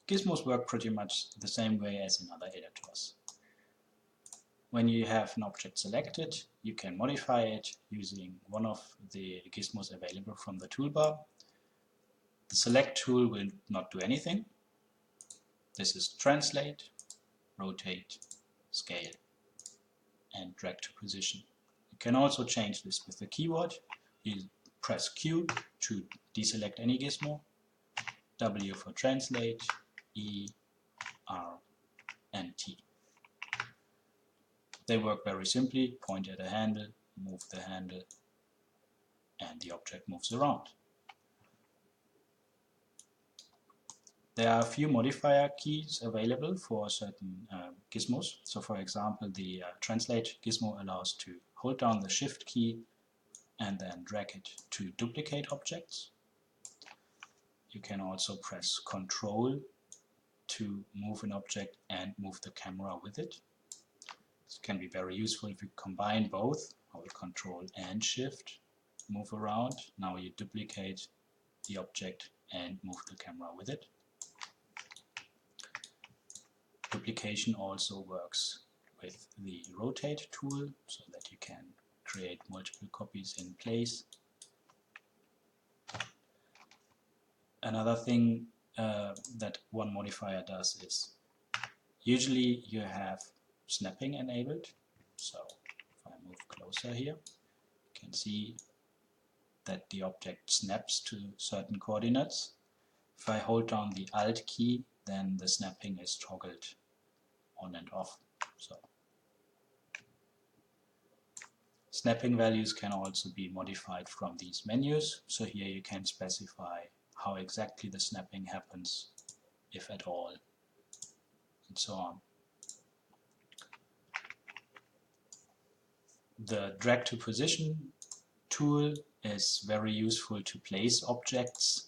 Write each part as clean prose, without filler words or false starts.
Gizmos work pretty much the same way as in other editors. When you have an object selected, you can modify it using one of the gizmos available from the toolbar. The select tool will not do anything. This is translate, rotate, scale, and drag to position. You can also change this with the keyword. You press Q to deselect any gizmo, W for translate, E, R, and T. They work very simply. Point at a handle, move the handle, and the object moves around. There are a few modifier keys available for certain gizmos. So for example, the translate gizmo allows to hold down the shift key and then drag it to duplicate objects. You can also press Ctrl to move an object and move the camera with it. This can be very useful if you combine both, hold Ctrl and Shift, move around. Now you duplicate the object and move the camera with it. Duplication also works with the rotate tool, so that you can create multiple copies in place. Another thing that one modifier does is, usually you have snapping enabled. So if I move closer here, you can see that the object snaps to certain coordinates. If I hold down the Alt key, then the snapping is toggled on and off. So snapping values can also be modified from these menus. So here you can specify how exactly the snapping happens, if at all, and so on. The drag to position tool is very useful to place objects.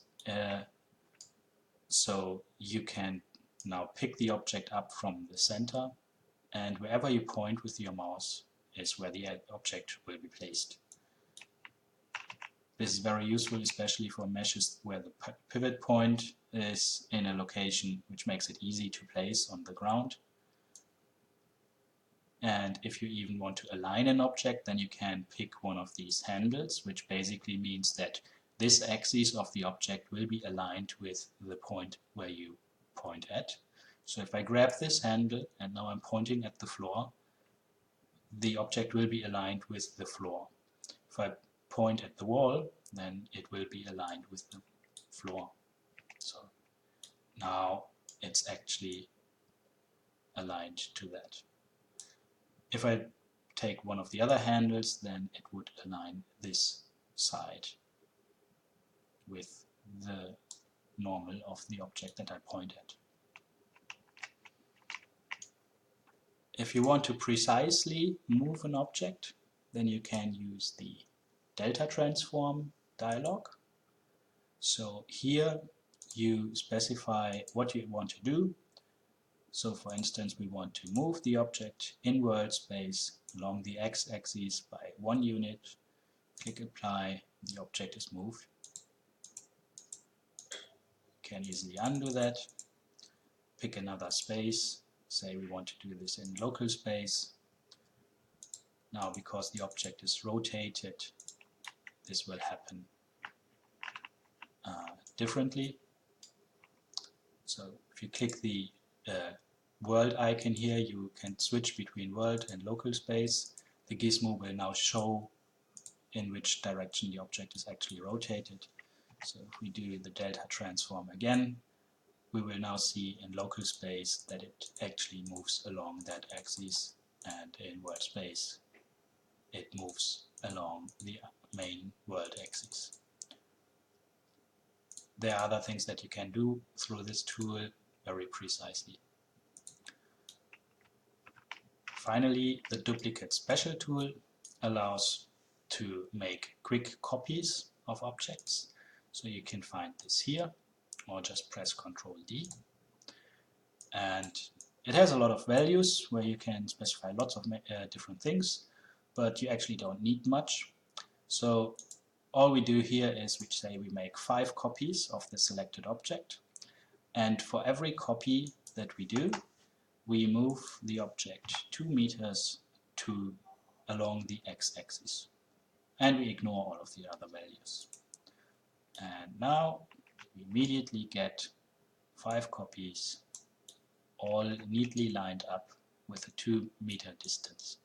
So you can now pick the object up from the center, and wherever you point with your mouse is where the object will be placed. This is very useful, especially for meshes where the pivot point is in a location which makes it easy to place on the ground. And if you even want to align an object, then you can pick one of these handles, which basically means that this axis of the object will be aligned with the point where you point at. So if I grab this handle and now I'm pointing at the floor, the object will be aligned with the floor. If I point at the wall, then it will be aligned with the floor. So now it's actually aligned to that. If I take one of the other handles, then it would align this side with the normal of the object that I point at. If you want to precisely move an object, then you can use the delta transform dialog. So here you specify what you want to do. So for instance, we want to move the object in world space along the x-axis by 1 unit. Click apply, the object is moved. You can easily undo that. Pick another space. Say we want to do this in local space. Now because the object is rotated, this will happen differently. So if you click the world icon here, you can switch between world and local space. The gizmo will now show in which direction the object is actually rotated. So if we do the delta transform again, we will now see in local space that it actually moves along that axis, and in world space it moves along the main world axis. There are other things that you can do through this tool very precisely. Finally, the duplicate special tool allows to make quick copies of objects. So you can find this here, or just press Ctrl D. And it has a lot of values where you can specify lots of different things, but you actually don't need much. So all we do here is we say we make 5 copies of the selected object, And for every copy that we do, we move the object 2 meters along the x-axis. And we ignore all of the other values. And now we immediately get 5 copies, all neatly lined up with a 2 meter distance.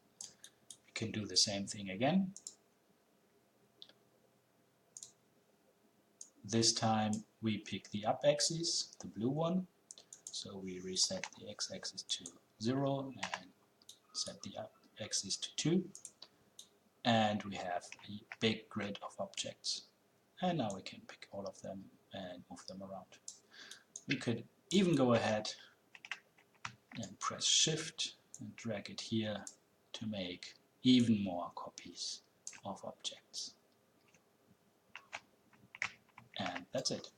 We can do the same thing again. This time we pick the up axis, the blue one. So we reset the x-axis to 0 and set the up axis to 2. And we have a big grid of objects. And now we can pick all of them and move them around. We could even go ahead and press Shift and drag it here to make even more copies of objects. And that's it.